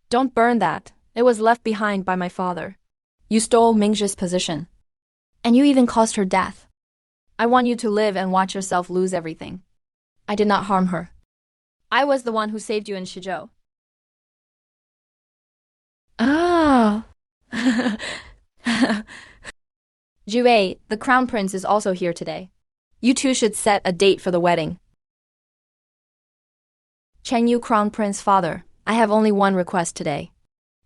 Don't burn that. It was left behind by my father. You stole Mingzhi's position. And you even caused her death. I want you to live and watch yourself lose everything. I did not harm her. I was the one who saved you in Shizhou. Ah. Jue, the crown prince is also here today. You two should set a date for the wedding. Chen Yu, crown prince father, I have only one request today.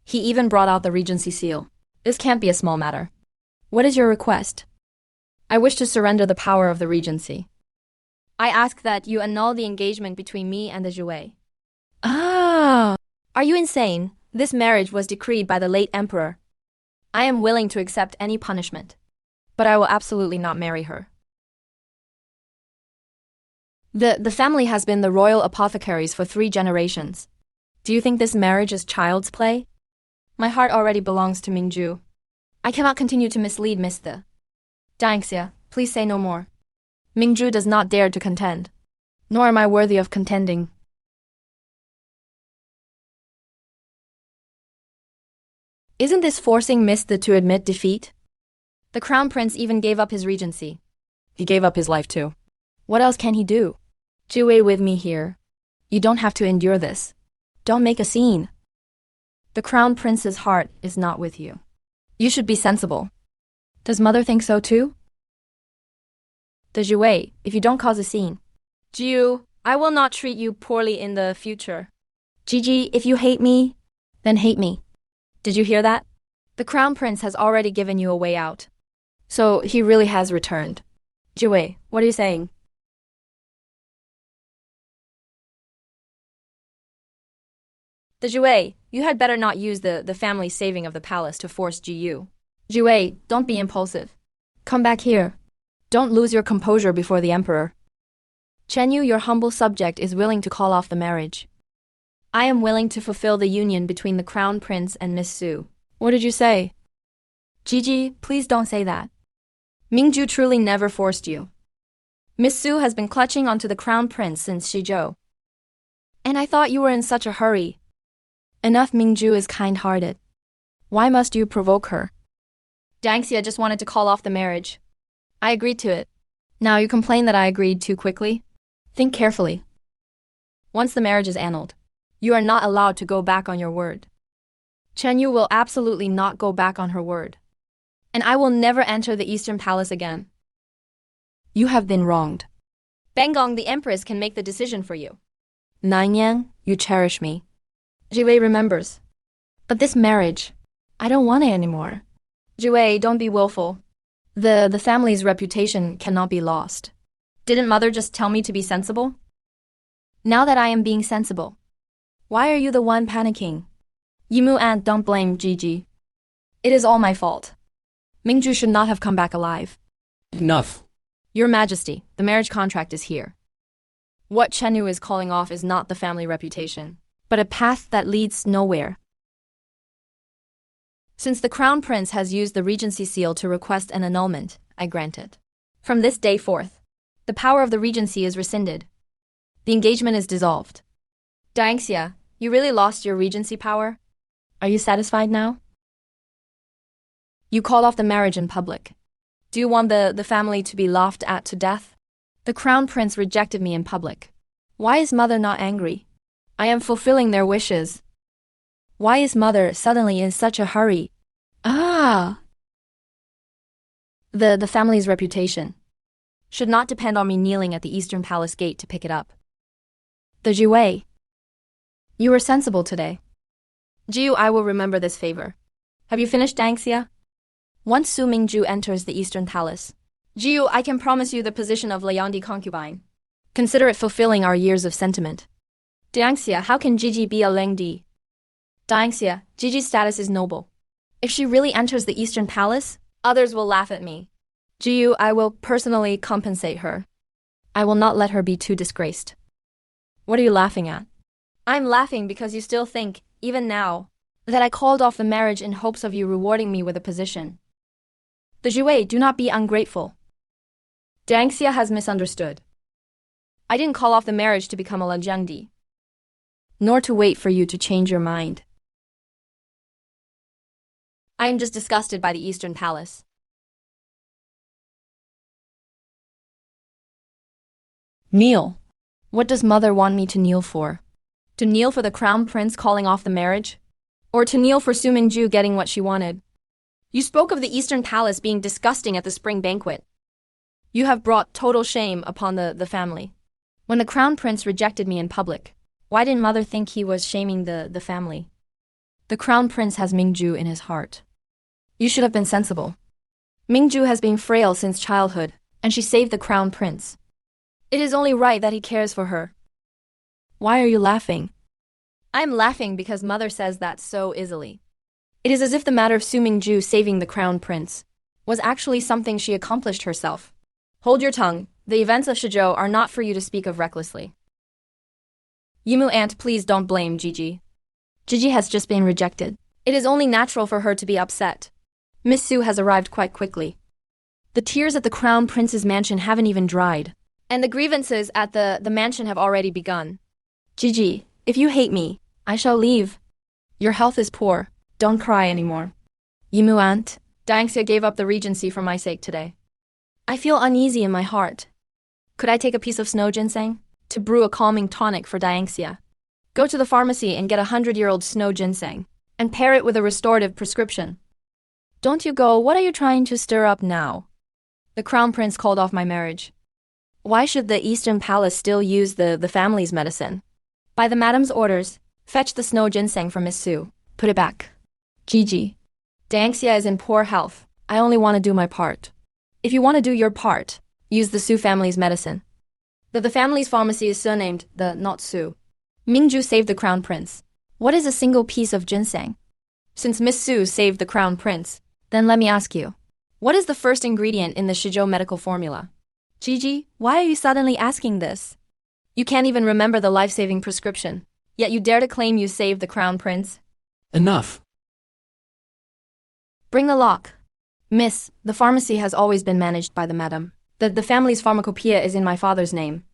He even brought out the regency seal. This can't be a small matter. What is your request? I wish to surrender the power of the regency. I ask that you annul the engagement between me and the Jue. Ah! Are you insane? This marriage was decreed by the late emperor. I am willing to accept any punishment. But I will absolutely not marry her. The family has been the royal apothecaries for 3 generations. Do you think this marriage is child's play? My heart already belongs to Mingzhu. I cannot continue to mislead Mr. Dangxia, please say no more. Mingzhu does not dare to contend. Nor am I worthy of contending. Isn't this forcing Mr. to admit defeat? The crown prince even gave up his regency. He gave up his life too. What else can he do? Jue with me here. You don't have to endure this. Don't make a scene. The crown prince's heart is not with you. You should be sensible. Does mother think so too? The Jue, if you don't cause a scene. Jiu, I will not treat you poorly in the future. Gigi, if you hate me, then hate me. Did you hear that? The crown prince has already given you a way out. So he really has returned. Jue, what are you saying? The Jue, you had better not use the family saving of the palace to force Jiu. Jue, don't be impulsive. Come back here. Don't lose your composure before the emperor. Chen Yu, your humble subject, is willing to call off the marriage. I am willing to fulfill the union between the crown prince and Miss Su. What did you say? Gigi, please don't say that. Mingzhu truly never forced you. Miss Su has been clutching onto the crown prince since Shizhou. And I thought you were in such a hurry. Enough, Mingzhu is kind-hearted. Why must you provoke her? Dangxia just wanted to call off the marriage. I agreed to it. Now you complain that I agreed too quickly? Think carefully. Once the marriage is annulled, you are not allowed to go back on your word. Chen Yu will absolutely not go back on her word. And I will never enter the Eastern Palace again. You have been wronged. Bengong, the Empress, can make the decision for you. Nanyang, you cherish me. Jiwei remembers. But this marriage, I don't want it anymore. Jiwei, don't be willful. The family's reputation cannot be lost. Didn't mother just tell me to be sensible? Now that I am being sensible, why are you the one panicking? Yimu aunt, don't blame Gigi. It is all my fault. Mingzhu should not have come back alive. Enough. Your Majesty, the marriage contract is here. What Chenu is calling off is not the family reputation, but a path that leads nowhere. Since the Crown Prince has used the Regency seal to request an annulment, I grant it. From this day forth, the power of the Regency is rescinded. The engagement is dissolved. Dangxia, you really lost your Regency power? Are you satisfied now? You called off the marriage in public. Do you want the family to be laughed at to death? The Crown Prince rejected me in public. Why is mother not angry? I am fulfilling their wishes. Why is mother suddenly in such a hurry? The family's reputation should not depend on me kneeling at the Eastern Palace gate to pick it up. The Jiwei, you were sensible today. Jiu, I will remember this favor. Have you finished, Dangxia? Once Su Mingju enters the Eastern Palace, Jiu, I can promise you the position of Liandi concubine. Consider it fulfilling our years of sentiment. Dangxia, how can Gigi be a Lengdi? Dangxia, Gigi's status is noble. If she really enters the Eastern Palace, others will laugh at me. Jiu, I will personally compensate her. I will not let her be too disgraced. What are you laughing at? I'm laughing because you still think, even now, that I called off the marriage in hopes of you rewarding me with a position. The Jiwei, do not be ungrateful. Dangxia has misunderstood. I didn't call off the marriage to become a Lengdi, nor to wait for you to change your mind. I am just disgusted by the Eastern Palace. Kneel. What does mother want me to kneel for? To kneel for the crown prince calling off the marriage? Or to kneel for Su Mingju getting what she wanted? You spoke of the Eastern Palace being disgusting at the spring banquet. You have brought total shame upon the family. When the crown prince rejected me in public, why didn't mother think he was shaming the family? The crown prince has Mingju in his heart. You should have been sensible. Mingju has been frail since childhood, and she saved the crown prince. It is only right that he cares for her. Why are you laughing? I am laughing because mother says that so easily. It is as if the matter of Su Mingju saving the crown prince was actually something she accomplished herself. Hold your tongue. The events of Shizhou are not for you to speak of recklessly. Yimu aunt, please don't blame Gigi. Gigi has just been rejected. It is only natural for her to be upset. Miss Su has arrived quite quickly. The tears at the crown prince's mansion haven't even dried, and the grievances at the mansion have already begun. Gigi, if you hate me, I shall leave. Your health is poor. Don't cry anymore. Yimu aunt, Dianxia gave up the regency for my sake today. I feel uneasy in my heart. Could I take a piece of snow ginseng to brew a calming tonic for Dianxia? Go to the pharmacy and get 100-year-old snow ginseng and pair it with a restorative prescription. Don't you go, what are you trying to stir up now? The crown prince called off my marriage. Why should the Eastern Palace still use the family's medicine? By the madam's orders, fetch the snow ginseng from Miss Su. Put it back. Gigi. Dianxia is in poor health. I only want to do my part. If you want to do your part, use the Su family's medicine. The family's pharmacy is surnamed the not Su. Mingju saved the crown prince. What is a single piece of ginseng? Since Miss Su saved the crown prince, then let me ask you, what is the first ingredient in the Shizhou medical formula? Gigi, why are you suddenly asking this? You can't even remember the life-saving prescription, yet you dare to claim you saved the crown prince? Enough. Bring the lock. Miss, the pharmacy has always been managed by the madam. The family's pharmacopoeia is in my father's name.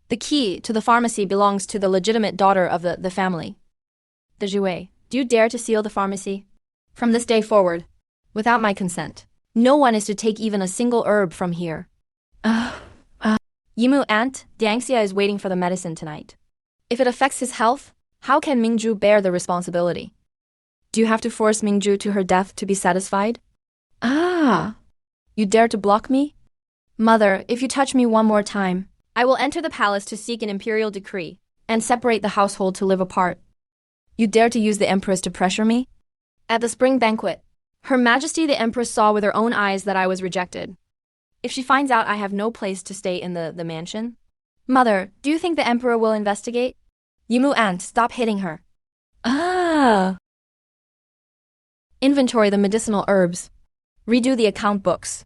The key to the pharmacy belongs to the legitimate daughter of the family. The Jouet, do you dare to seal the pharmacy? From this day forward, without my consent, no one is to take even a single herb from here. Yimu aunt, Dianxia is waiting for the medicine tonight. If it affects his health, how can Mingju bear the responsibility? Do you have to force Mingju to her death to be satisfied? You dare to block me? Mother, if you touch me one more time, I will enter the palace to seek an imperial decree and separate the household to live apart. You dare to use the empress to pressure me? At the spring banquet, Her Majesty the Empress saw with her own eyes that I was rejected. If she finds out I have no place to stay in the mansion? Mother, do you think the emperor will investigate? Yimu aunt, stop hitting her. Inventory the medicinal herbs. Redo the account books.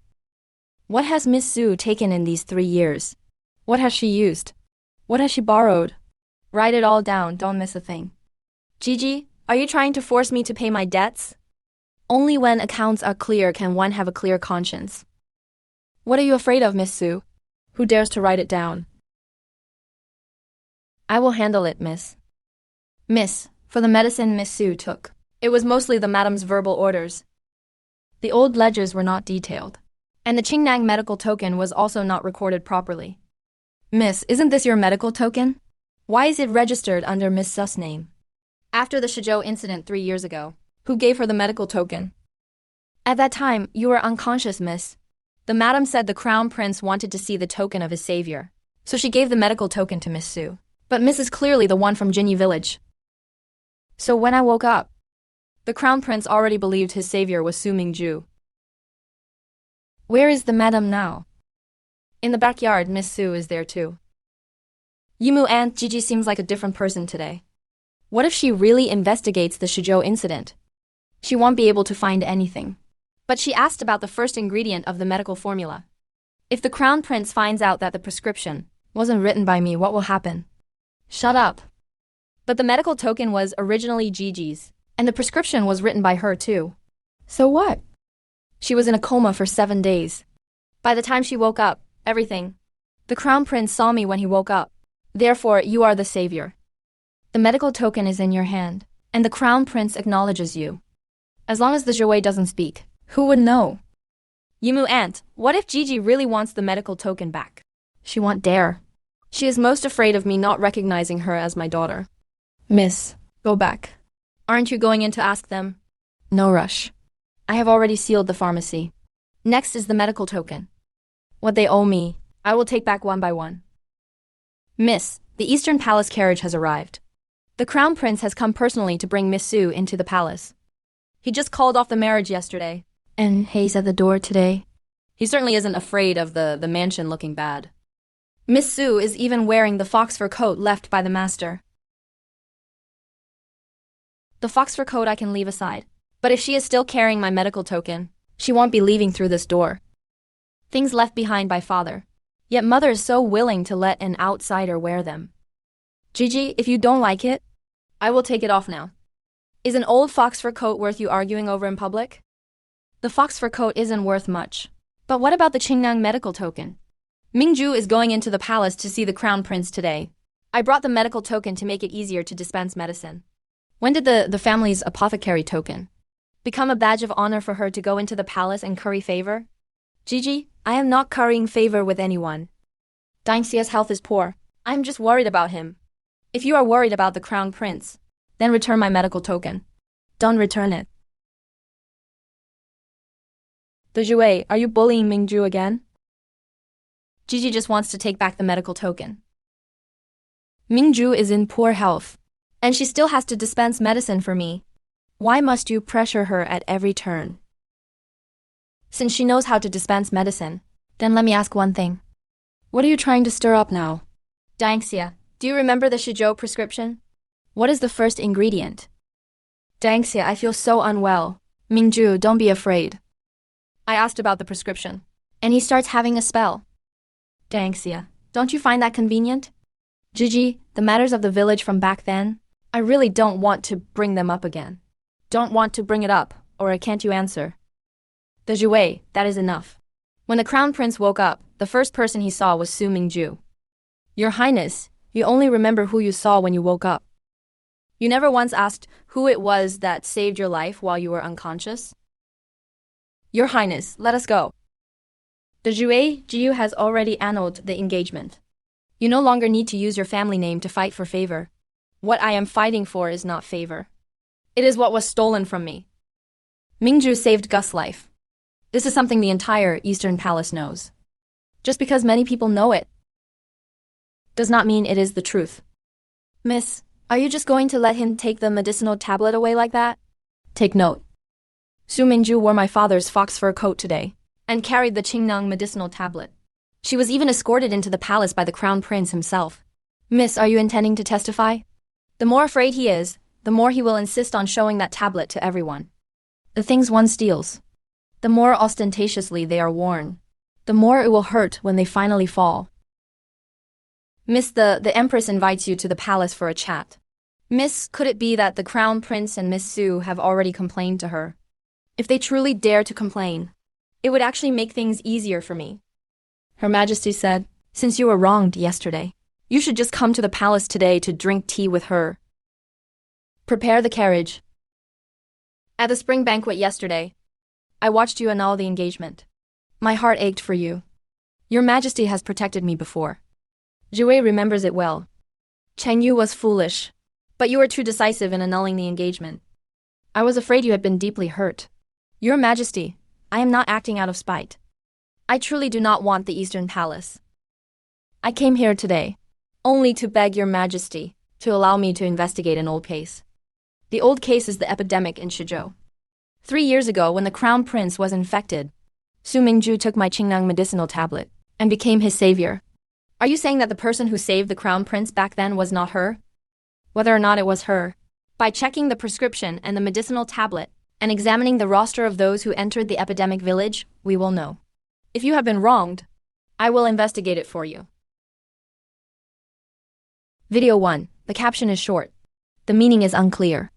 What has Miss Su taken in these 3 years? What has she used? What has she borrowed? Write it all down, don't miss a thing. Gigi, are you trying to force me to pay my debts? Only when accounts are clear can one have a clear conscience. What are you afraid of, Miss Su? Who dares to write it down? I will handle it, miss. Miss, for the medicine Miss Su took, it was mostly the madam's verbal orders. The old ledgers were not detailed, and the Qingnang medical token was also not recorded properly. Miss, isn't this your medical token? Why is it registered under Miss Su's name? After the Shizhou incident 3 years ago, who gave her the medical token? At that time, you were unconscious, miss. The madam said the crown prince wanted to see the token of his savior, so she gave the medical token to Miss Su. But Miss is clearly the one from Jinyi village. So when I woke up, the crown prince already believed his savior was Su Mingju. Where is the madam now? In the backyard, Miss Su is there too. Yimu aunt, Gigi seems like a different person today. What if she really investigates the Shizhou incident? She won't be able to find anything. But she asked about the first ingredient of the medical formula. If the crown prince finds out that the prescription wasn't written by me, what will happen? Shut up. But the medical token was originally Gigi's, and the prescription was written by her too. So what? She was in a coma for 7 days. By the time she woke up, everything. The crown prince saw me when he woke up. Therefore, you are the savior. The medical token is in your hand, and the crown prince acknowledges you. As long as the Zhiwei doesn't speak, who would know? Yimu aunt, what if Gigi really wants the medical token back? She won't dare. She is most afraid of me not recognizing her as my daughter. Miss, go back. Aren't you going in to ask them? No rush. I have already sealed the pharmacy. Next is the medical token. What they owe me, I will take back one by one. Miss, the Eastern Palace carriage has arrived. The Crown Prince has come personally to bring Miss Su into the palace. He just called off the marriage yesterday. And he's at the door today. He certainly isn't afraid of the mansion looking bad. Miss Su is even wearing the fox fur coat left by the master. The fox fur coat I can leave aside. But if she is still carrying my medical token, she won't be leaving through this door. Things left behind by father. Yet mother is so willing to let an outsider wear them. Gigi, if you don't like it, I will take it off now. Is an old fox fur coat worth you arguing over in public? The fox fur coat isn't worth much. But what about the Qingnang medical token? Mingju is going into the palace to see the crown prince today. I brought the medical token to make it easier to dispense medicine. When did the family's apothecary token become a badge of honor for her to go into the palace and curry favor? Gigi, I am not currying favor with anyone. Daingxia's health is poor. I'm just worried about him. If you are worried about the crown prince, then return my medical token. Don't return it. The Zhiwei, are you bullying Mingju again? Gigi just wants to take back the medical token. Mingju is in poor health, and she still has to dispense medicine for me. Why must you pressure her at every turn? Since she knows how to dispense medicine, then let me ask one thing. What are you trying to stir up now? Daingxia, do you remember the Shizhou prescription? What is the first ingredient? Daingxia, I feel so unwell. Mingju, don't be afraid. I asked about the prescription, and he starts having a spell. Daingxia, don't you find that convenient? Gigi, the matters of the village from back then, I really don't want to bring them up again. Don't want to bring it up, or can't you answer? The Zhiwei, that is enough. When the crown prince woke up, the first person he saw was Su Mingju. Your Highness, you only remember who you saw when you woke up. You never once asked who it was that saved your life while you were unconscious? Your Highness, let us go. The Zhiwei Jiu has already annulled the engagement. You no longer need to use your family name to fight for favor. What I am fighting for is not favor. It is what was stolen from me. Mingju saved Gus' life. This is something the entire Eastern Palace knows. Just because many people know it does not mean it is the truth. Miss, are you just going to let him take the medicinal tablet away like that? Take note. Su Mingju wore my father's fox fur coat today and carried the Qingnang medicinal tablet. She was even escorted into the palace by the crown prince himself. Miss, are you intending to testify? The more afraid he is, the more he will insist on showing that tablet to everyone. The things one steals, the more ostentatiously they are worn, the more it will hurt when they finally fall. Miss, the Empress invites you to the palace for a chat. Miss, could it be that the crown prince and Miss Su have already complained to her? If they truly dare to complain, it would actually make things easier for me. Her Majesty said, since you were wronged yesterday, you should just come to the palace today to drink tea with her. Prepare the carriage. At the spring banquet yesterday, I watched you annul the engagement. My heart ached for you. Your Majesty has protected me before. Zhiwei remembers it well. Chen Yu was foolish, but you were too decisive in annulling the engagement. I was afraid you had been deeply hurt. Your Majesty, I am not acting out of spite. I truly do not want the Eastern Palace. I came here today only to beg Your Majesty to allow me to investigate an old case. The old case is the epidemic in Shizhou. 3 years ago, when the crown prince was infected, Su Mingju took my Qingnang medicinal tablet and became his savior. Are you saying that the person who saved the crown prince back then was not her? Whether or not it was her, by checking the prescription and the medicinal tablet and examining the roster of those who entered the epidemic village, we will know. If you have been wronged, I will investigate it for you. Video 1. The caption is short. The meaning is unclear.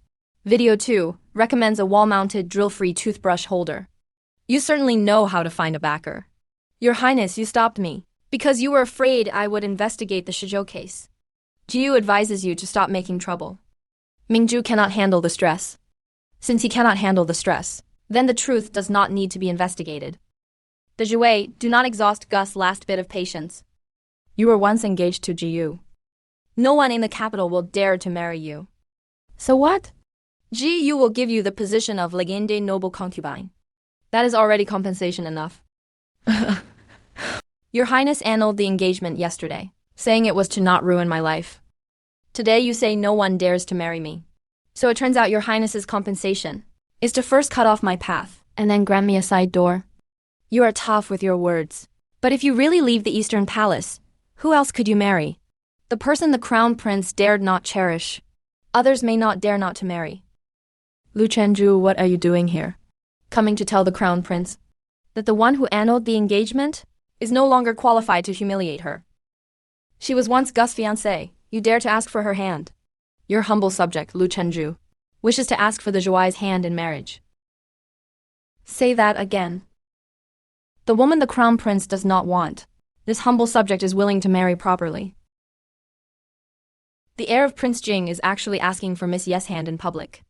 Video 2. Recommends a wall-mounted drill-free toothbrush holder. You certainly know how to find a backer. Your Highness, you stopped me because you were afraid I would investigate the Shizhou case. Jiu advises you to stop making trouble. Mingju cannot handle the stress. Since he cannot handle the stress, then the truth does not need to be investigated. The Jue, do not exhaust Gus' last bit of patience. You were once engaged to Jiyu. No one in the capital will dare to marry you. So what? Jiyu will give you the position of Legende noble concubine. That is already compensation enough. Your Highness annulled the engagement yesterday, saying it was to not ruin my life. Today you say no one dares to marry me. So it turns out your Highness's compensation is to first cut off my path, and then grant me a side door. You are tough with your words. But if you really leave the Eastern Palace, who else could you marry? The person the Crown Prince dared not cherish. Others may not dare not to marry. Lu Chenju, what are you doing here? Coming to tell the Crown Prince that the one who annulled the engagement is no longer qualified to humiliate her. She was once Gus' fiancée. You dare to ask for her hand. Your humble subject, Lu Chenju, wishes to ask for the Juai's hand in marriage. Say that again. The woman the Crown Prince does not want. This humble subject is willing to marry properly. The heir of Prince Jing is actually asking for Miss Ye's hand in public.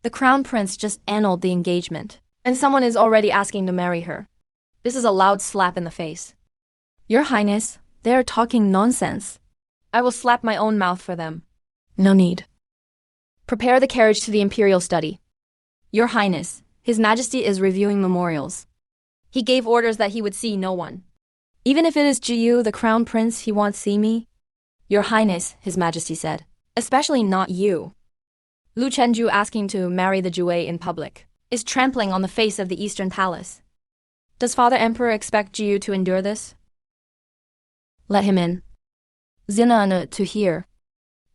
The Crown Prince just annulled the engagement, and someone is already asking to marry her. This is a loud slap in the face. Your Highness, they are talking nonsense. I will slap my own mouth for them. No need. Prepare the carriage to the Imperial Study. Your Highness, His Majesty is reviewing memorials. He gave orders that he would see no one. Even if it is Jiyu, the Crown Prince, he won't see me. Your Highness, His Majesty said. Especially not you. Lu Chenju asking to marry the Jue in public is trampling on the face of the Eastern Palace. Does Father Emperor expect Jiyu to endure this? Let him in. Zina to hear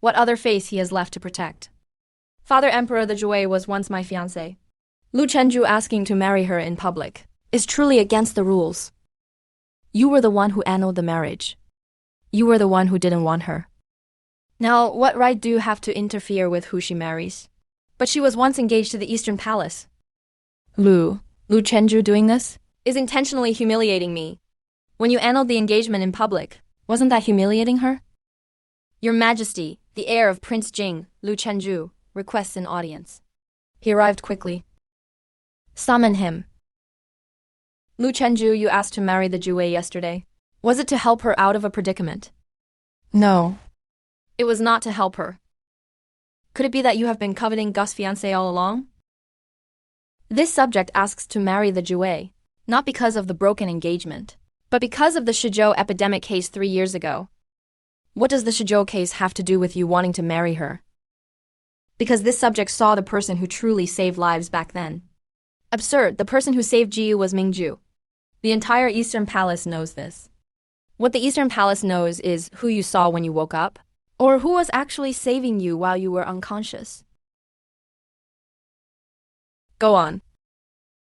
what other face he has left to protect. Father Emperor, the Jue was once my fiancé. Lu Chenju asking to marry her in public is truly against the rules. You were the one who annulled the marriage. You were the one who didn't want her. Now, what right do you have to interfere with who she marries? But she was once engaged to the Eastern Palace. Lu Chenju doing this is intentionally humiliating me. When you annulled the engagement in public, wasn't that humiliating her? Your Majesty, the heir of Prince Jing, Lu Chenju, requests an audience. He arrived quickly. Summon him. Lu Chenju, you asked to marry the Jue yesterday. Was it to help her out of a predicament? No. It was not to help her. Could it be that you have been coveting Gus' fiancé all along? This subject asks to marry the Jue, not because of the broken engagement, but because of the Shizhou epidemic case 3 years ago. What does the Shizhou case have to do with you wanting to marry her? Because this subject saw the person who truly saved lives back then. Absurd, the person who saved Jiyu was Mingju. The entire Eastern Palace knows this. What the Eastern Palace knows is who you saw when you woke up, or who was actually saving you while you were unconscious. Go on.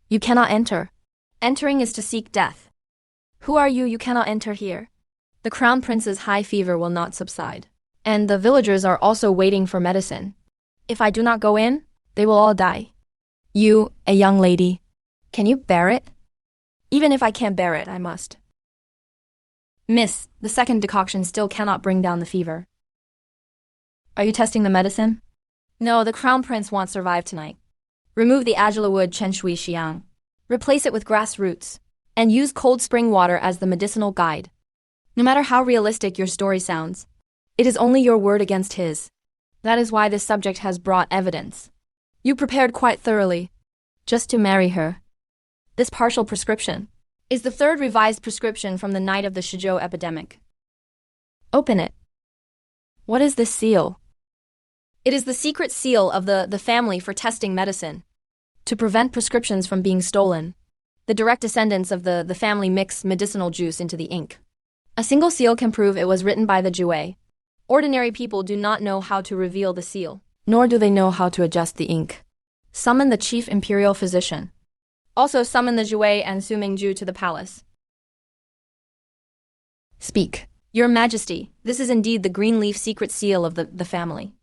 You cannot enter. Entering is to seek death. Who are you? You cannot enter here. The Crown Prince's high fever will not subside, and the villagers are also waiting for medicine. If I do not go in, they will all die. You, a young lady, can you bear it? Even if I can't bear it, I must. Miss, the second decoction still cannot bring down the fever. Are you testing the medicine? No, the Crown Prince won't survive tonight. Remove the Agila wood Chen Shui Xiang. Replace it with grass roots, and use cold spring water as the medicinal guide. No matter how realistic your story sounds, it is only your word against his. That is why this subject has brought evidence. You prepared quite thoroughly, just to marry her. This partial prescription is the third revised prescription from the night of the Shizhou epidemic. Open it. What is this seal? It is the secret seal of the family for testing medicine. To prevent prescriptions from being stolen, the direct descendants of the family mix medicinal juice into the ink. A single seal can prove it was written by the Jue. Ordinary people do not know how to reveal the seal, nor do they know how to adjust the ink. Summon the chief imperial physician. Also summon the Jue and Su Mingju to the palace. Speak. Your Majesty, this is indeed the green leaf secret seal of the family.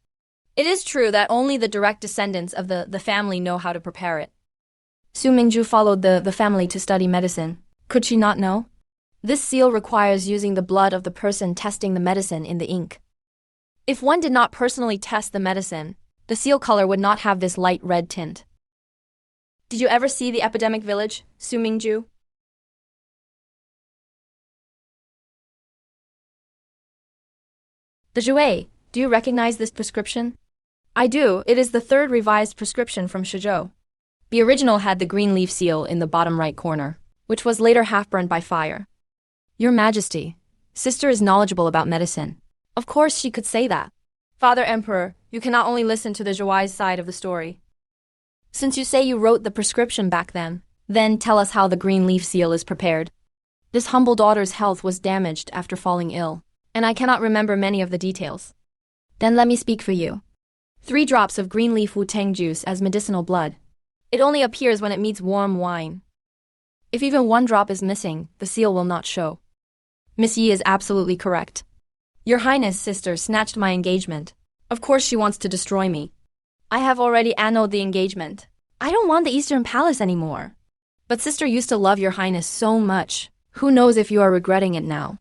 It is true that only the direct descendants of the family know how to prepare it. Su Mingju followed the family to study medicine. Could she not know? This seal requires using the blood of the person testing the medicine in the ink. If one did not personally test the medicine, the seal color would not have this light red tint. Did you ever see the epidemic village, Sumingju? The Jue, do you recognize this prescription? I do. It is the third revised prescription from Shizhou. The original had the green leaf seal in the bottom right corner, which was later half-burned by fire. Your Majesty, sister is knowledgeable about medicine. Of course she could say that. Father Emperor, you cannot only listen to the Zhuai's side of the story. Since you say you wrote the prescription back then tell us how the green leaf seal is prepared. This humble daughter's health was damaged after falling ill, and I cannot remember many of the details. Then let me speak for you. 3 drops of green leaf Wu-Tang juice as medicinal blood. It only appears when it meets warm wine. If even 1 drop is missing, the seal will not show. Miss Yi is absolutely correct. Your Highness' sister snatched my engagement. Of course she wants to destroy me. I have already annulled the engagement. I don't want the Eastern Palace anymore. But sister used to love your Highness so much. Who knows if you are regretting it now?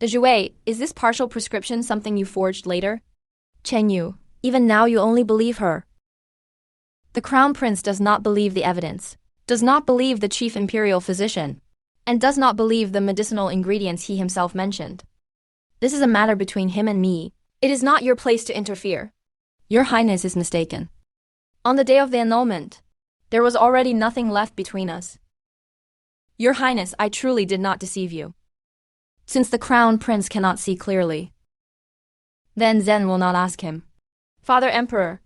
The Jue, is this partial prescription something you forged later? Chen Yu, even now you only believe her. The Crown Prince does not believe the evidence, does not believe the chief imperial physician, and does not believe the medicinal ingredients he himself mentioned. This is a matter between him and me. It is not your place to interfere. Your Highness is mistaken. On the day of the annulment, there was already nothing left between us. Your Highness, I truly did not deceive you. Since the Crown Prince cannot see clearly, then Zen will not ask him. Father Emperor,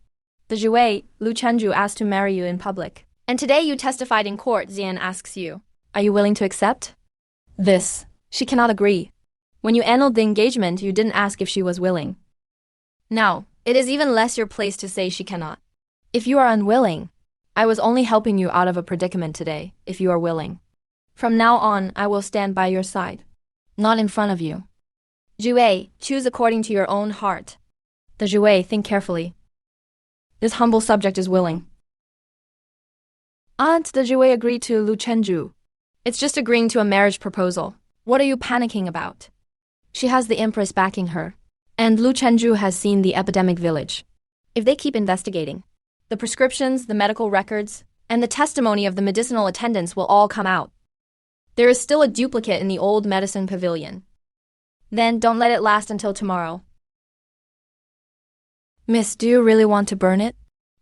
the Jue, Lu Chenju asked to marry you in public. And today you testified in court, Xian asks you. Are you willing to accept? This, she cannot agree. When you annulled the engagement, you didn't ask if she was willing. Now, it is even less your place to say she cannot. If you are unwilling, I was only helping you out of a predicament today, if you are willing. From now on, I will stand by your side, not in front of you. Jue, choose according to your own heart. The Jue, think carefully. This humble subject is willing. Aunt, the Jue agreed to Lu Chenju. It's just agreeing to a marriage proposal. What are you panicking about? She has the Empress backing her. And Lu Chenju has seen the epidemic village. If they keep investigating, the prescriptions, the medical records, and the testimony of the medicinal attendants will all come out. There is still a duplicate in the old medicine pavilion. Then don't let it last until tomorrow. Miss, do you really want to burn it?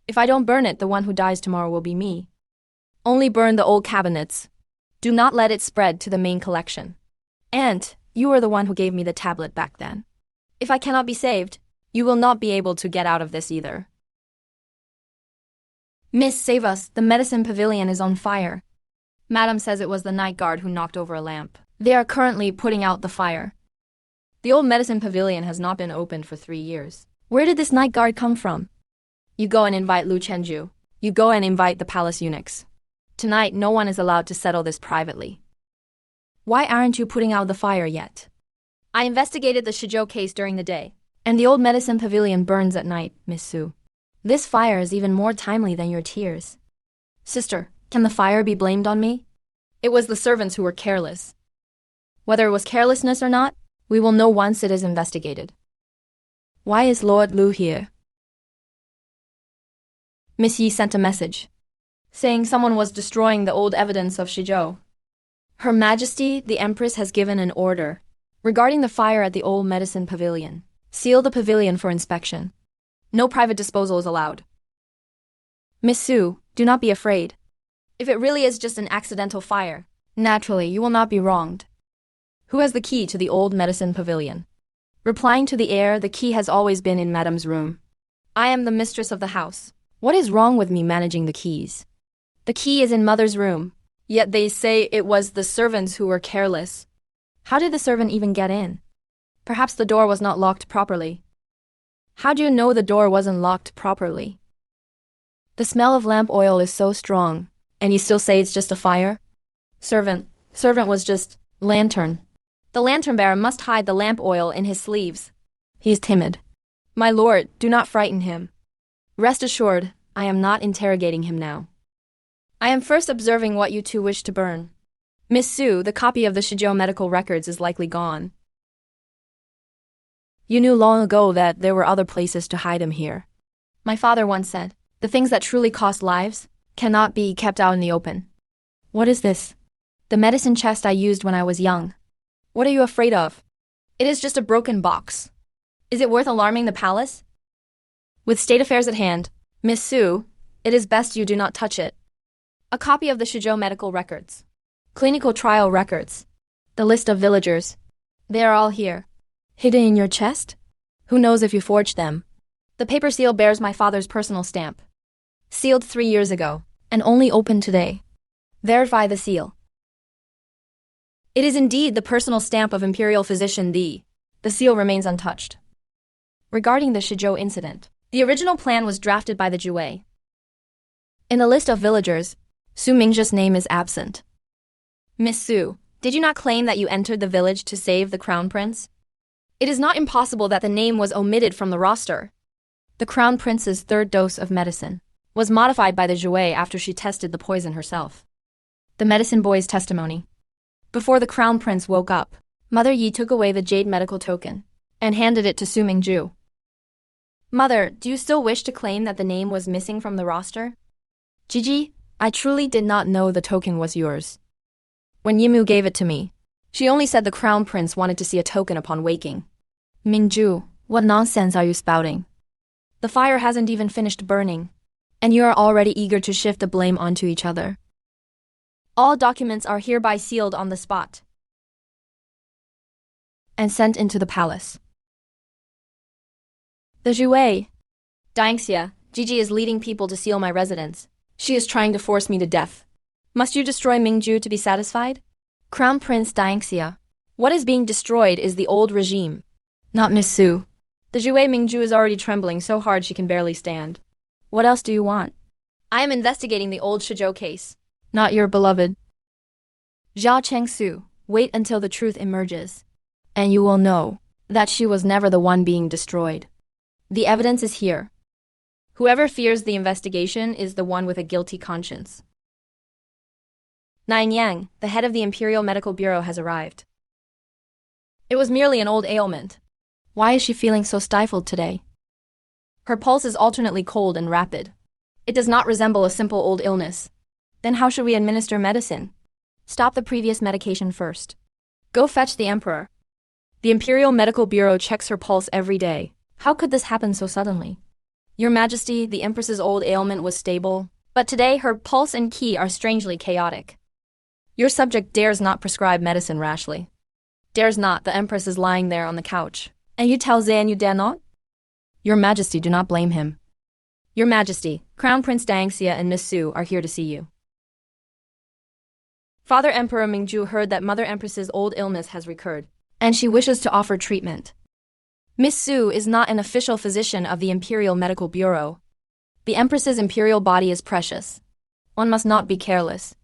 If I don't burn it, the one who dies tomorrow will be me. Only burn the old cabinets. Do not let it spread to the main collection. And you were the one who gave me the tablet back then. If I cannot be saved, you will not be able to get out of this either. Miss, save us. The medicine pavilion is on fire. Madam says it was the night guard who knocked over a lamp. They are currently putting out the fire. The old medicine pavilion has not been opened for 3 years. Where did this night guard come from? You go and invite Lu Chenju. You go and invite the palace eunuchs. Tonight, no one is allowed to settle this privately. Why aren't you putting out the fire yet? I investigated the Shizhou case during the day, and the old medicine pavilion burns at night, Miss Su. This fire is even more timely than your tears. Sister, can the fire be blamed on me? It was the servants who were careless. Whether it was carelessness or not, we will know once it is investigated. Why is Lord Lu here? Miss Yi sent a message, saying someone was destroying the old evidence of Shizhou. Her Majesty, the Empress, has given an order regarding the fire at the old medicine pavilion. Seal the pavilion for inspection. No private disposal is allowed. Miss Su, do not be afraid. If it really is just an accidental fire, naturally you will not be wronged. Who has the key to the old medicine pavilion? Replying to the heir, the key has always been in Madam's room. I am the mistress of the house. What is wrong with me managing the keys? The key is in Mother's room, yet they say it was the servants who were careless. How did the servant even get in? Perhaps the door was not locked properly. How do you know the door wasn't locked properly? The smell of lamp oil is so strong, and you still say it's just a fire? Servant was just lantern. The lantern bearer must hide the lamp oil in his sleeves. He is timid. My lord, do not frighten him. Rest assured, I am not interrogating him now. I am first observing what you two wish to burn. Miss Su, the copy of the Shizhou medical records is likely gone. You knew long ago that there were other places to hide him here. My father once said, the things that truly cost lives cannot be kept out in the open. What is this? The medicine chest I used when I was young. What are you afraid of? It is just a broken box. Is it worth alarming the palace? With state affairs at hand, Miss Su, it is best you do not touch it. A copy of the Shizhou medical records. Clinical trial records. The list of villagers. They are all here. Hidden in your chest? Who knows if you forged them? The paper seal bears my father's personal stamp. Sealed 3 years ago, and only opened today. Verify the seal. It is indeed the personal stamp of Imperial Physician The seal remains untouched. Regarding the Shizhou incident, the original plan was drafted by the Jue. In the list of villagers, Su Mingzhi's name is absent. Miss Su, did you not claim that you entered the village to save the Crown Prince? It is not impossible that the name was omitted from the roster. The Crown Prince's third dose of medicine was modified by the Jue after she tested the poison herself. The medicine boy's testimony. Before the Crown Prince woke up, Mother Yi took away the jade medical token and handed it to Su Mingzhu. Mother, do you still wish to claim that the name was missing from the roster? Gigi, I truly did not know the token was yours. When Yimu gave it to me, she only said the Crown Prince wanted to see a token upon waking. Mingzhu, what nonsense are you spouting? The fire hasn't even finished burning, and you are already eager to shift the blame onto each other. All documents are hereby sealed on the spot and sent into the palace. The Jue. Dangxia, Gigi is leading people to seal my residence. She is trying to force me to death. Must you destroy Mingzhu to be satisfied? Crown Prince Dangxia. What is being destroyed is the old regime, not Miss Su. The Jue Mingzhu is already trembling so hard she can barely stand. What else do you want? I am investigating the old Shizhou case, not your beloved. Jia Chengsu, wait until the truth emerges, and you will know that she was never the one being destroyed. The evidence is here. Whoever fears the investigation is the one with a guilty conscience. Nine Yang, the head of the Imperial Medical Bureau, has arrived. It was merely an old ailment. Why is she feeling so stifled today? Her pulse is alternately cold and rapid. It does not resemble a simple old illness. Then how should we administer medicine? Stop the previous medication first. Go fetch the Emperor. The Imperial Medical Bureau checks her pulse every day. How could this happen so suddenly? Your Majesty, the Empress's old ailment was stable, but today her pulse and qi are strangely chaotic. Your subject dares not prescribe medicine rashly. Dares not, the Empress is lying there on the couch. And you tell Zan you dare not? Your Majesty, do not blame him. Your Majesty, Crown Prince Dangxia and Miss Su are here to see you. Father Emperor Mingzhu heard that Mother Empress's old illness has recurred, and she wishes to offer treatment. Miss Su is not an official physician of the Imperial Medical Bureau. The Empress's imperial body is precious. One must not be careless.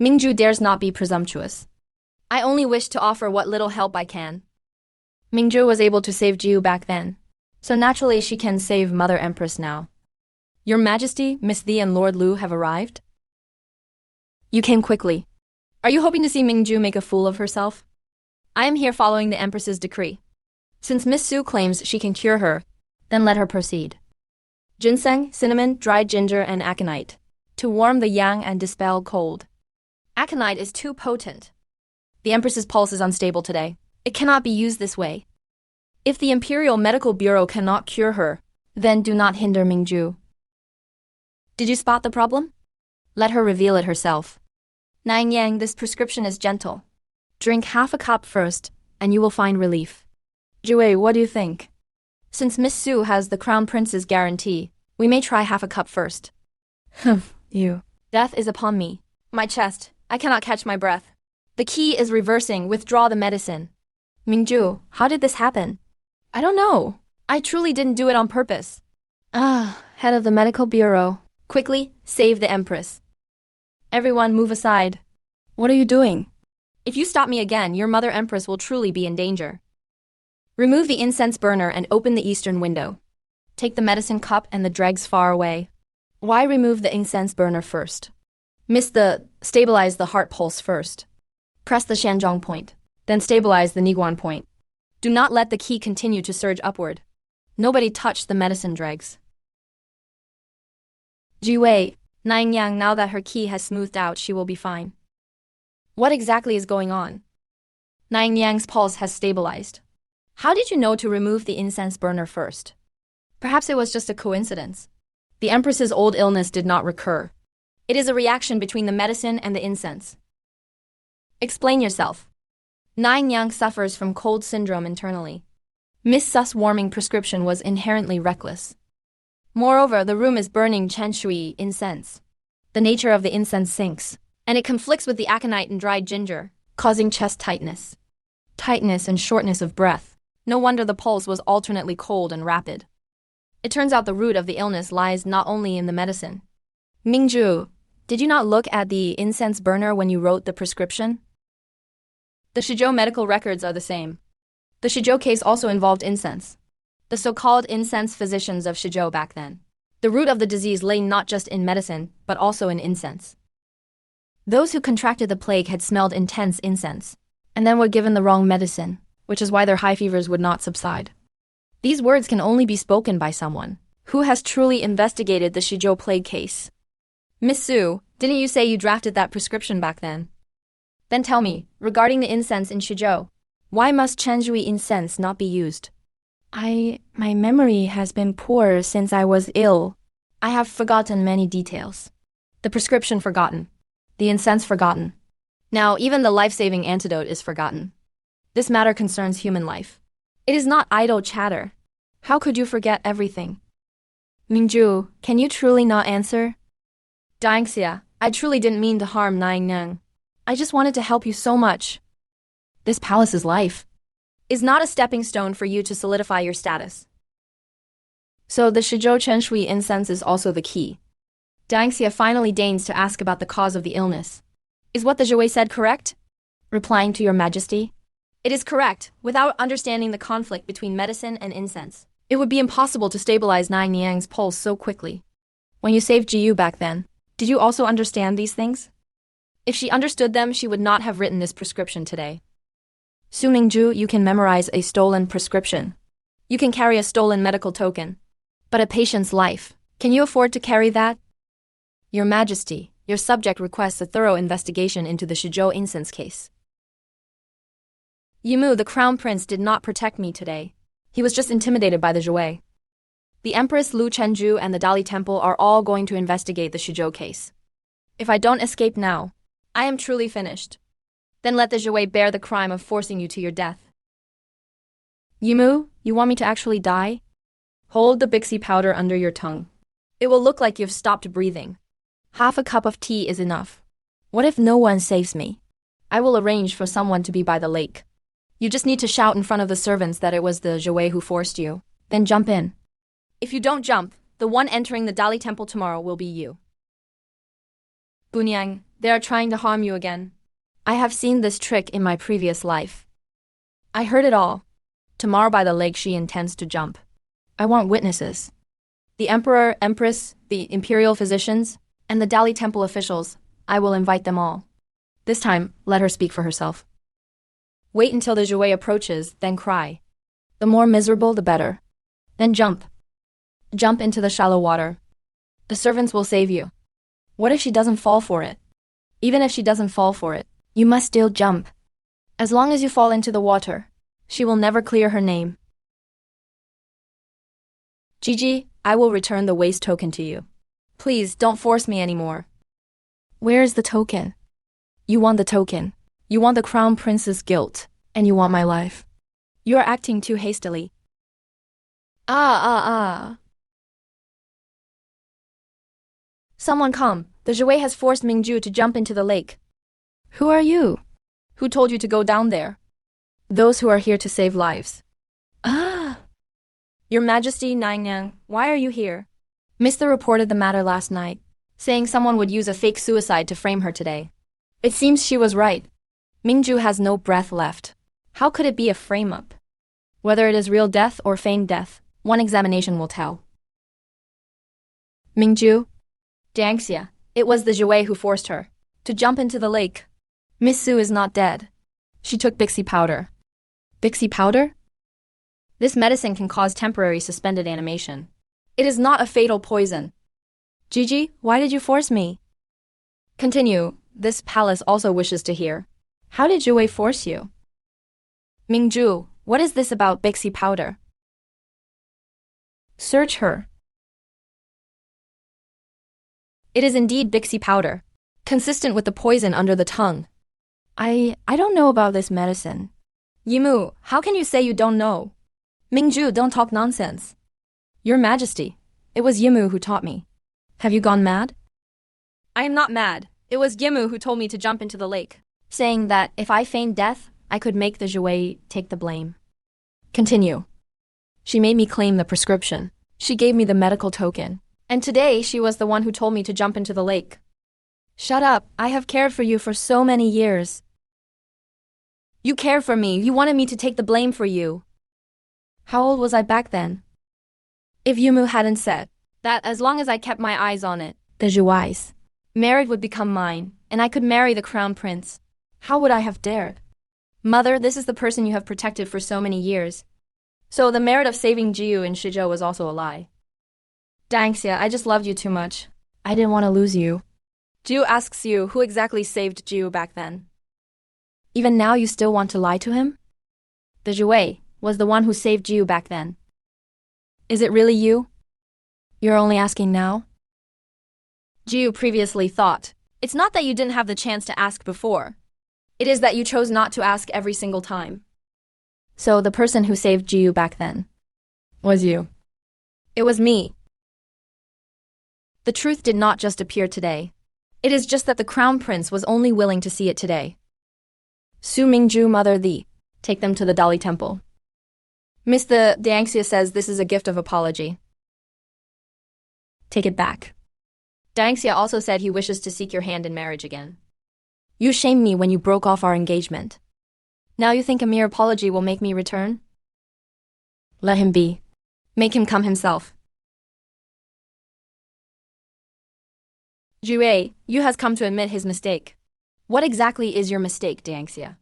Mingzhu dares not be presumptuous. I only wish to offer what little help I can. Mingzhu was able to save Jiu back then, so naturally she can save Mother Empress now. Your Majesty, Miss Thee and Lord Lu have arrived? You came quickly. Are you hoping to see Mingzhu make a fool of herself? I am here following the Empress's decree. Since Miss Su claims she can cure her, then let her proceed. Ginseng, cinnamon, dried ginger, and aconite, to warm the yang and dispel cold. Aconite is too potent. The Empress's pulse is unstable today. It cannot be used this way. If the Imperial Medical Bureau cannot cure her, then do not hinder Mingzhu. Did you spot the problem? Let her reveal it herself. Nine Yang, this prescription is gentle. Drink half a cup first, and you will find relief. Jue, what do you think? Since Miss Su has the Crown Prince's guarantee, we may try half a cup first. You. Death is upon me. My chest. I cannot catch my breath. The key is reversing. Withdraw the medicine. Mingzhu, how did this happen? I don't know. I truly didn't do it on purpose. Head of the medical bureau. Quickly, save the Empress. Everyone move aside. What are you doing? If you stop me again, your Mother Empress will truly be in danger. Remove the incense burner and open the eastern window. Take the medicine cup and the dregs far away. Why remove the incense burner first? Stabilize the heart pulse first. Press the Shanzhong point, then stabilize the Niguan point. Do not let the qi continue to surge upward. Nobody touch the medicine dregs. Jiwei, Yang, now that her key has smoothed out, she will be fine. What exactly is going on? Yang's pulse has stabilized. How did you know to remove the incense burner first? Perhaps it was just a coincidence. The Empress's old illness did not recur. It is a reaction between the medicine and the incense. Explain yourself. Yang suffers from cold syndrome internally. Miss Su's warming prescription was inherently reckless. Moreover, the room is burning Chen incense. The nature of the incense sinks, and it conflicts with the aconite and dried ginger, causing chest tightness. Tightness and shortness of breath. No wonder the pulse was alternately cold and rapid. It turns out the root of the illness lies not only in the medicine. Mingju, did you not look at the incense burner when you wrote the prescription? The Shizhou medical records are the same. The Shizhou case also involved incense. The so-called incense physicians of Shizhou back then. The root of the disease lay not just in medicine, but also in incense. Those who contracted the plague had smelled intense incense, and then were given the wrong medicine, which is why their high fevers would not subside. These words can only be spoken by someone who has truly investigated the Shizhou plague case. Miss Su, didn't you say you drafted that prescription back then? Then tell me, regarding the incense in Shizhou, why must Chenshui incense not be used? My memory has been poor since I was ill. I have forgotten many details. The prescription forgotten. The incense forgotten. Now even the life-saving antidote is forgotten. This matter concerns human life. It is not idle chatter. How could you forget everything? Mingju, can you truly not answer? Daingxia, I truly didn't mean to harm Yang. I just wanted to help you so much. This palace's life is not a stepping stone for you to solidify your status. So the Shizhou Chenshui incense is also the key. Daingxia finally deigns to ask about the cause of the illness. Is what the Jouet said correct? Replying to your majesty, it is correct. Without understanding the conflict between medicine and incense, it would be impossible to stabilize Yang's pulse so quickly. When you saved Jiyu back then, did you also understand these things? If she understood them, she would not have written this prescription today. Su Mingju, you can memorize a stolen prescription. You can carry a stolen medical token. But a patient's life, can you afford to carry that? Your Majesty, your subject requests a thorough investigation into the Shizhou incense case. Yimu, the crown prince, did not protect me today. He was just intimidated by the Jouet. The Empress Lu Chenju and the Dali Temple are all going to investigate the Shizhou case. If I don't escape now, I am truly finished. Then let the Jouet bear the crime of forcing you to your death. Yimu, you want me to actually die? Hold the Bixi powder under your tongue. It will look like you've stopped breathing. Half a cup of tea is enough. What if no one saves me? I will arrange for someone to be by the lake. You just need to shout in front of the servants that it was the Jouet who forced you. Then jump in. If you don't jump, the one entering the Dali Temple tomorrow will be you. Bunyang, they are trying to harm you again. I have seen this trick in my previous life. I heard it all. Tomorrow by the lake she intends to jump. I want witnesses. The Emperor, Empress, the Imperial physicians, and the Dali Temple officials. I will invite them all. This time, let her speak for herself. Wait until the Jouet approaches, then cry. The more miserable, the better. Then jump. Jump into the shallow water. The servants will save you. What if she doesn't fall for it? Even if she doesn't fall for it, you must still jump. As long as you fall into the water, she will never clear her name. Gigi, I will return the waste token to you. Please don't force me anymore. Where is the token? You want the token. You want the crown prince's guilt, and you want my life. You are acting too hastily. Someone come. The Jouet has forced Mingju to jump into the lake. Who are you? Who told you to go down there? Those who are here to save lives. Your Majesty, Nanyang, why are you here? Mr. reported the matter last night, saying someone would use a fake suicide to frame her today. It seems she was right. Mingju has no breath left. How could it be a frame-up? Whether it is real death or feigned death, one examination will tell. Mingju? Daingxia, it was the Jouet who forced her to jump into the lake. Miss Su is not dead. She took Bixi powder. Bixi powder? This medicine can cause temporary suspended animation. It is not a fatal poison. Gigi, why did you force me? Continue. This palace also wishes to hear. How did Jue force you? Mingju, what is this about Bixie powder? Search her. It is indeed Bixie powder, consistent with the poison under the tongue. I don't know about this medicine. Yimu, how can you say you don't know? Mingju, don't talk nonsense. Your Majesty, it was Yimu who taught me. Have you gone mad? I am not mad. It was Yimu who told me to jump into the lake, saying that if I feigned death, I could make the Jue take the blame. Continue. She made me claim the prescription. She gave me the medical token. And today she was the one who told me to jump into the lake. Shut up. I have cared for you for so many years. You cared for me. You wanted me to take the blame for you. How old was I back then? If Yumu hadn't said that as long as I kept my eyes on it, the Juais married would become mine, and I could marry the crown prince, how would I have dared? Mother, this is the person you have protected for so many years. So the merit of saving Jiu in Shizhou was also a lie. Dangxia, I just loved you too much. I didn't want to lose you. Jiu asks you who exactly saved Jiu back then. Even now you still want to lie to him? The Jue was the one who saved Jiu back then. Is it really you? You're only asking now? Jiu previously thought, it's not that you didn't have the chance to ask before. It is that you chose not to ask every single time. So the person who saved Jiu back then was you. It was me. The truth did not just appear today. It is just that the crown prince was only willing to see it today. Su Mingju, mother Li, take them to the Dali temple. Miss the Dangxia says this is a gift of apology. Take it back. Dangxia also said he wishes to seek your hand in marriage again. You shamed me when you broke off our engagement. Now you think a mere apology will make me return? Let him be. Make him come himself. Jue, Yu has come to admit his mistake. What exactly is your mistake, Dangxia?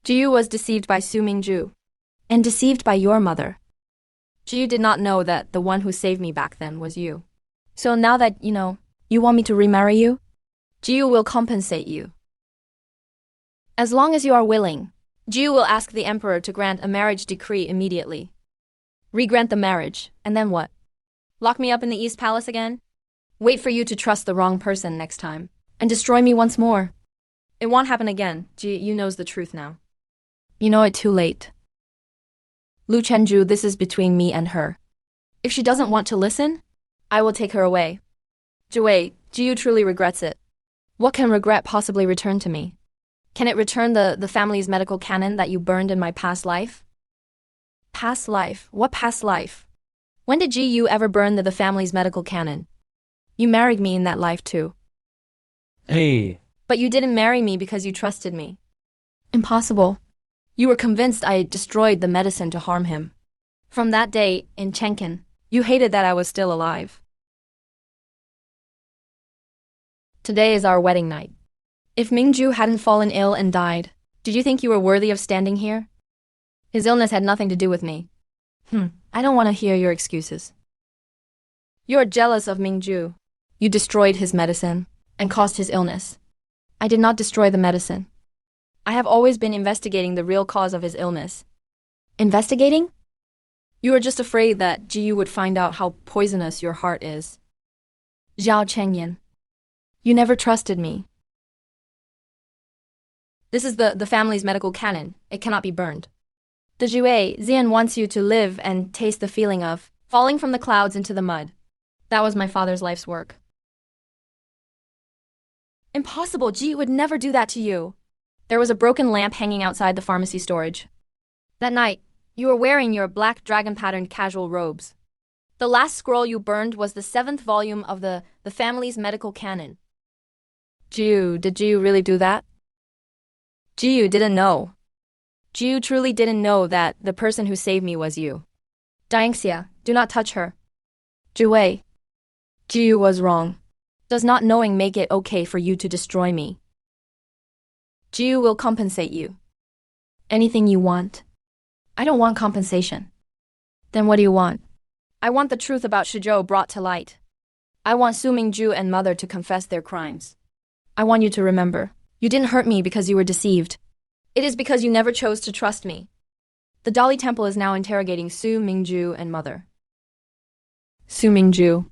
Jiu was deceived by Su Mingju. And deceived by your mother. Jiu did not know that the one who saved me back then was you. So now that, you want me to remarry you? Jiu will compensate you. As long as you are willing, Jiu will ask the emperor to grant a marriage decree immediately. Re-grant the marriage, and then what? Lock me up in the East Palace again? Wait for you to trust the wrong person next time, and destroy me once more. It won't happen again. Jiu knows the truth now. You know it too late. Lu Chenju, this is between me and her. If she doesn't want to listen, I will take her away. Jue, Jiu truly regrets it. What can regret possibly return to me? Can it return the family's medical canon that you burned in my past life? Past life? What past life? When did Jiu ever burn the family's medical canon? You married me in that life too. Hey. But you didn't marry me because you trusted me. Impossible. You were convinced I destroyed the medicine to harm him. From that day, in Chenkin, you hated that I was still alive. Today is our wedding night. If Mingju hadn't fallen ill and died, did you think you were worthy of standing here? His illness had nothing to do with me. I don't want to hear your excuses. You're jealous of Mingju. You destroyed his medicine and caused his illness. I did not destroy the medicine. I have always been investigating the real cause of his illness. Investigating? You were just afraid that Jiu would find out how poisonous your heart is. Zhao Chengyan. You never trusted me. This is the family's medical canon. It cannot be burned. The Jue, Xian wants you to live and taste the feeling of falling from the clouds into the mud. That was my father's life's work. Impossible. Jiu would never do that to you. There was a broken lamp hanging outside the pharmacy storage. That night, you were wearing your black dragon-patterned casual robes. The last scroll you burned was the 7th volume of the family's medical canon. Did Jiu really do that? Jiu didn't know. Jiu truly didn't know that the person who saved me was you. Dangxia, do not touch her. Jue, Jiu was wrong. Does not knowing make it okay for you to destroy me? Jiu will compensate you. Anything you want. I don't want compensation. Then what do you want? I want the truth about Shizhou brought to light. I want Su Mingju and mother to confess their crimes. I want you to remember, you didn't hurt me because you were deceived. It is because you never chose to trust me. The Dali Temple is now interrogating Su Mingju and mother. Su Mingju.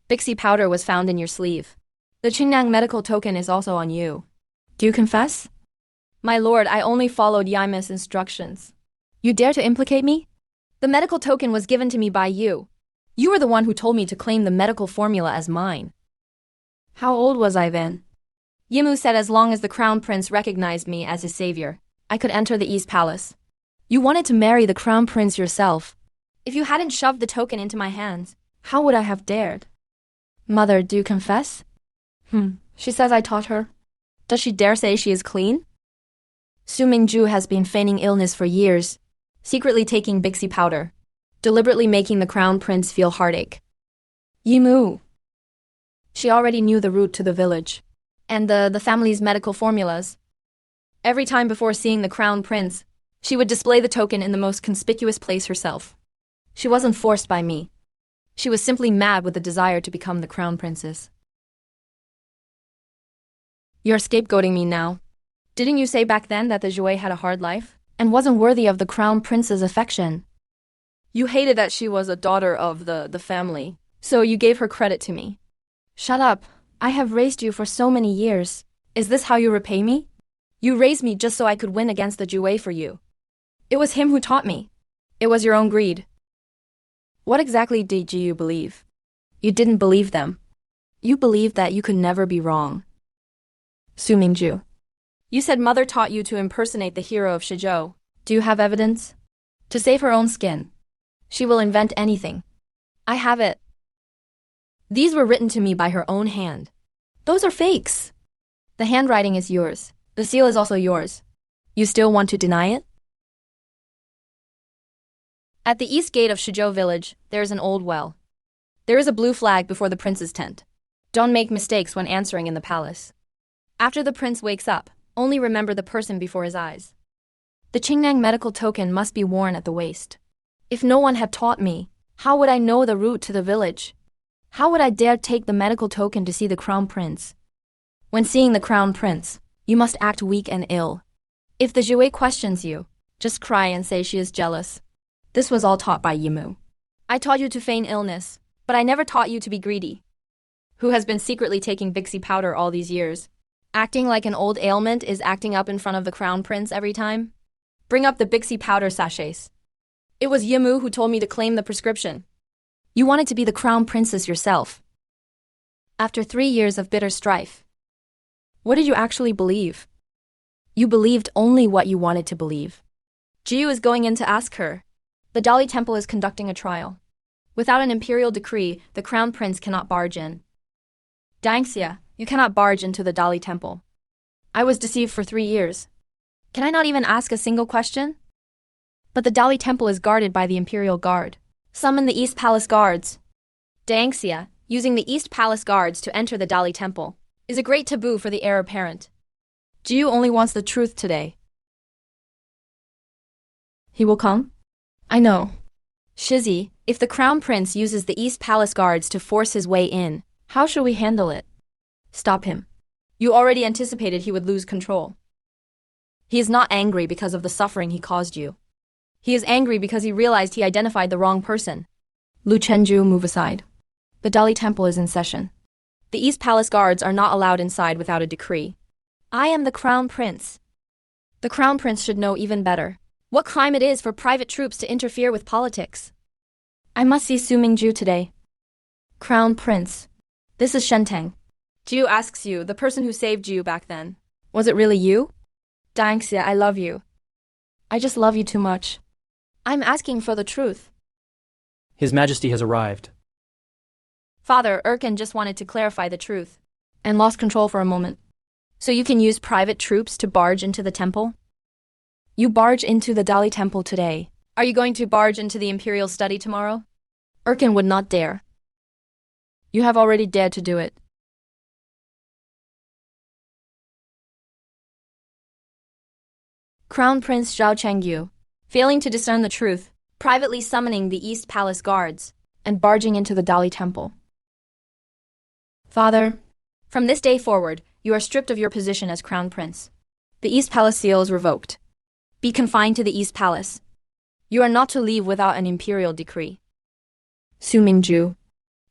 Bixi powder was found in your sleeve. The Qingnang medical token is also on you. Do you confess? My lord, I only followed Yaima's instructions. You dare to implicate me? The medical token was given to me by you. You were the one who told me to claim the medical formula as mine. How old was I then? Yimu said as long as the crown prince recognized me as his savior, I could enter the East Palace. You wanted to marry the crown prince yourself. If you hadn't shoved the token into my hands, how would I have dared? Mother, do you confess? She says I taught her. Does she dare say she is clean? Su Mingju has been feigning illness for years, secretly taking Bixi powder, deliberately making the crown prince feel heartache. Yimu. She already knew the route to the village, and the family's medical formulas. Every time before seeing the crown prince, she would display the token in the most conspicuous place herself. She wasn't forced by me. She was simply mad with the desire to become the crown princess. You're scapegoating me now. Didn't you say back then that the Jue had a hard life and wasn't worthy of the crown prince's affection? You hated that she was a daughter of the family, so you gave her credit to me. Shut up. I have raised you for so many years. Is this how you repay me? You raised me just so I could win against the Jue for you. It was him who taught me. It was your own greed. What exactly did you believe? You didn't believe them. You believed that you could never be wrong. Su Mingju. You said mother taught you to impersonate the hero of Shizhou. Do you have evidence? To save her own skin, she will invent anything. I have it. These were written to me by her own hand. Those are fakes. The handwriting is yours. The seal is also yours. You still want to deny it? At the east gate of Shizhou village, there is an old well. There is a blue flag before the prince's tent. Don't make mistakes when answering in the palace. After the prince wakes up, only remember the person before his eyes. The Qingnang medical token must be worn at the waist. If no one had taught me, how would I know the route to the village? How would I dare take the medical token to see the crown prince? When seeing the crown prince, you must act weak and ill. If the Jue questions you, just cry and say she is jealous. This was all taught by Yimu. I taught you to feign illness, but I never taught you to be greedy. Who has been secretly taking Bixi powder all these years? Acting like an old ailment is acting up in front of the crown prince every time? Bring up the Bixi powder sachets. It was Yimu who told me to claim the prescription. You wanted to be the crown princess yourself. After 3 years of bitter strife, what did you actually believe? You believed only what you wanted to believe. Jiu is going in to ask her. The Dali Temple is conducting a trial. Without an imperial decree, the crown prince cannot barge in. Dangxia, you cannot barge into the Dali Temple. I was deceived for 3 years. Can I not even ask a single question? But the Dali Temple is guarded by the Imperial Guard. Summon the East Palace Guards. Dangxia, using the East Palace Guards to enter the Dali Temple, is a great taboo for the heir apparent. Jiu only wants the truth today. He will come? I know. Shizi, if the Crown Prince uses the East Palace Guards to force his way in, how shall we handle it? Stop him. You already anticipated he would lose control. He is not angry because of the suffering he caused you. He is angry because he realized he identified the wrong person. Lu Chenju, move aside. The Dali Temple is in session. The East Palace Guards are not allowed inside without a decree. I am the Crown Prince. The Crown Prince should know even better what crime it is for private troops to interfere with politics. I must see Su Mingju today. Crown Prince. This is Shenteng. Jiu asks you, the person who saved you back then. Was it really you? Dangxia, I love you. I just love you too much. I'm asking for the truth. His Majesty has arrived. Father, Erkin just wanted to clarify the truth and lost control for a moment. So you can use private troops to barge into the temple? You barge into the Dali Temple today. Are you going to barge into the Imperial Study tomorrow? Erkin would not dare. You have already dared to do it. Crown Prince Zhao Chengyu, failing to discern the truth, privately summoning the East Palace Guards, and barging into the Dali Temple. Father, from this day forward, you are stripped of your position as crown prince. The East Palace seal is revoked. Be confined to the East Palace. You are not to leave without an imperial decree. Su Mingju.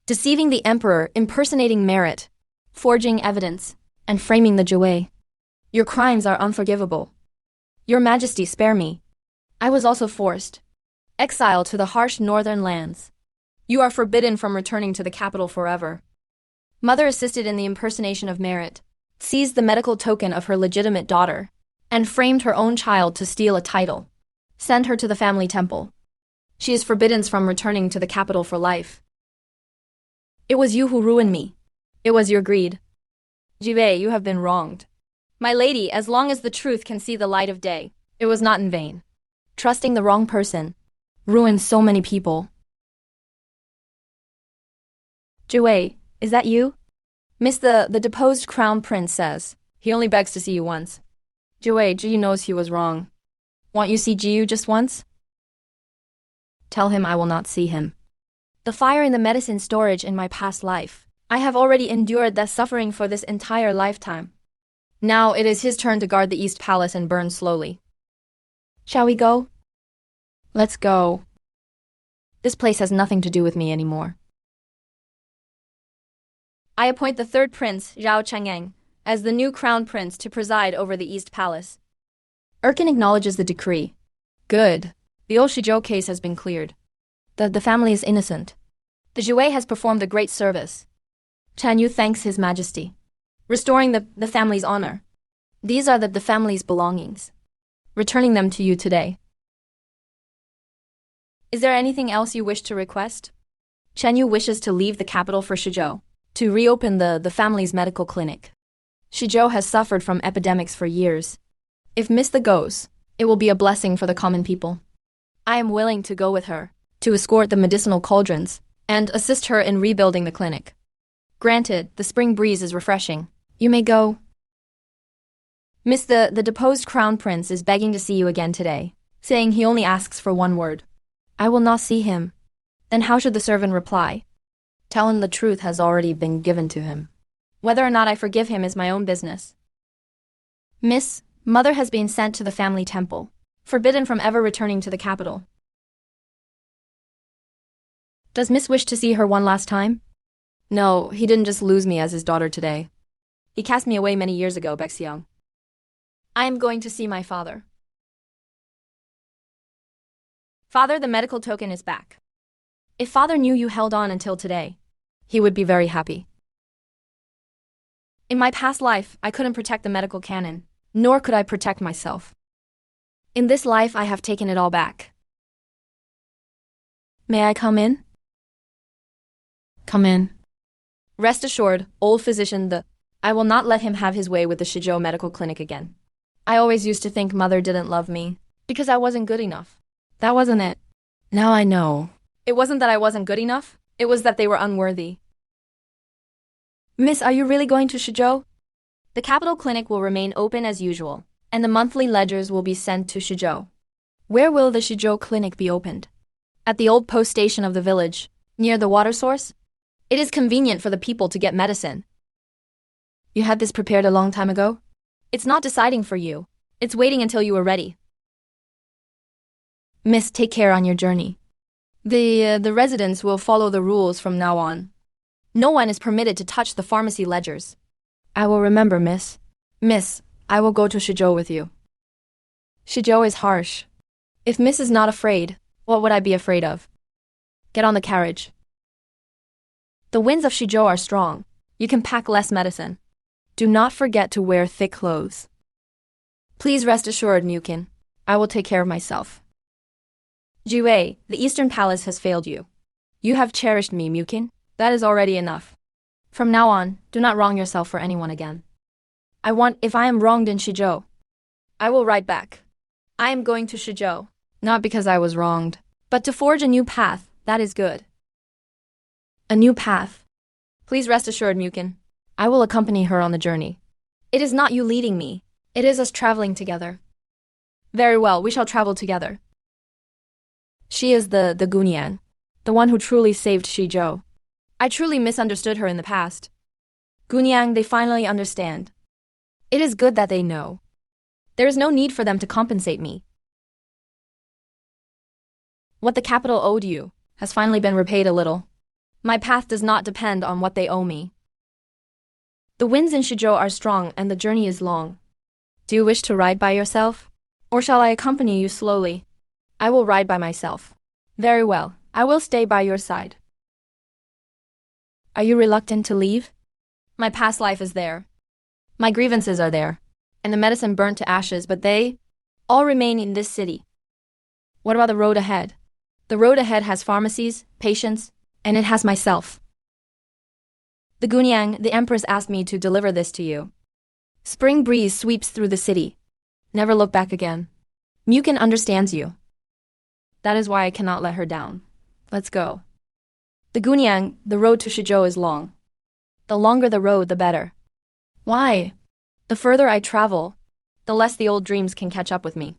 Deceiving the emperor, impersonating merit, forging evidence, and framing the Jue. Your crimes are unforgivable. Your Majesty, spare me. I was also forced. Exiled to the harsh northern lands. You are forbidden from returning to the capital forever. Mother assisted in the impersonation of merit, seized the medical token of her legitimate daughter, and framed her own child to steal a title. Send her to the family temple. She is forbidden from returning to the capital for life. It was you who ruined me. It was your greed. Jiwei, you have been wronged. My lady, as long as the truth can see the light of day, it was not in vain. Trusting the wrong person ruined so many people. Jiwei, is that you? Miss, the deposed crown prince says. He only begs to see you once. Jiwei, Ji knows he was wrong. Want you see Jiu just once? Tell him I will not see him. The fire in the medicine storage in my past life. I have already endured that suffering for this entire lifetime. Now it is his turn to guard the East Palace and burn slowly. Shall we go? Let's go. This place has nothing to do with me anymore. I appoint the third prince, Zhao Chang'an, as the new crown prince to preside over the East Palace. Erkin acknowledges the decree. Good. The old Shizhou case has been cleared. The family is innocent. The Jue has performed a great service. Chan Yu thanks His Majesty, restoring the family's honor. These are the family's belongings. Returning them to you today. Is there anything else you wish to request? Chen Yu wishes to leave the capital for Shizhou, to reopen the family's medical clinic. Shizhou has suffered from epidemics for years. If Miss the goes, it will be a blessing for the common people. I am willing to go with her, to escort the medicinal cauldrons, and assist her in rebuilding the clinic. Granted, the spring breeze is refreshing. You may go. Miss, the deposed crown prince is begging to see you again today, saying he only asks for one word. I will not see him. Then how should the servant reply? Tell him the truth has already been given to him. Whether or not I forgive him is my own business. Miss, Mother has been sent to the family temple, forbidden from ever returning to the capital. Does Miss wish to see her one last time? No, he didn't just lose me as his daughter today. He cast me away many years ago, Bexiang. I am going to see my father. Father, the medical token is back. If father knew you held on until today, he would be very happy. In my past life, I couldn't protect the medical canon, nor could I protect myself. In this life, I have taken it all back. May I come in? Come in. Rest assured, old physician, I will not let him have his way with the Shizhou Medical Clinic again. I always used to think Mother didn't love me, because I wasn't good enough. That wasn't it. Now I know. It wasn't that I wasn't good enough, it was that they were unworthy. Miss, are you really going to Shizhou? The capital clinic will remain open as usual, and the monthly ledgers will be sent to Shizhou. Where will the Shizhou clinic be opened? At the old post station of the village, near the water source? It is convenient for the people to get medicine. You had this prepared a long time ago? It's not deciding for you. It's waiting until you are ready. Miss, take care on your journey. The residents will follow the rules from now on. No one is permitted to touch the pharmacy ledgers. I will remember, Miss. Miss, I will go to Shizhou with you. Shizhou is harsh. If Miss is not afraid, what would I be afraid of? Get on the carriage. The winds of Shizhou are strong. You can pack less medicine. Do not forget to wear thick clothes. Please rest assured, Mukin. I will take care of myself. Jiwei, the Eastern Palace has failed you. You have cherished me, Mukin. That is already enough. From now on, do not wrong yourself for anyone again. If I am wronged in Shizhou, I will write back. I am going to Shizhou, not because I was wronged, but to forge a new path, that is good. A new path. Please rest assured, Mukin. I will accompany her on the journey. It is not you leading me. It is us traveling together. Very well, we shall travel together. She is the Gunian, the one who truly saved Shizhou. I truly misunderstood her in the past. Gunyang, they finally understand. It is good that they know. There is no need for them to compensate me. What the capital owed you has finally been repaid a little. My path does not depend on what they owe me. The winds in Shizhou are strong and the journey is long. Do you wish to ride by yourself? Or shall I accompany you slowly? I will ride by myself. Very well, I will stay by your side. Are you reluctant to leave? My past life is there. My grievances are there. And the medicine burnt to ashes, but they all remain in this city. What about the road ahead? The road ahead has pharmacies, patients, and it has myself. The Gunyang, the Empress asked me to deliver this to you. Spring breeze sweeps through the city. Never look back again. Mukin understands you. That is why I cannot let her down. Let's go. The Gunyang, the road to Shizhou is long. The longer the road, the better. Why? The further I travel, the less the old dreams can catch up with me.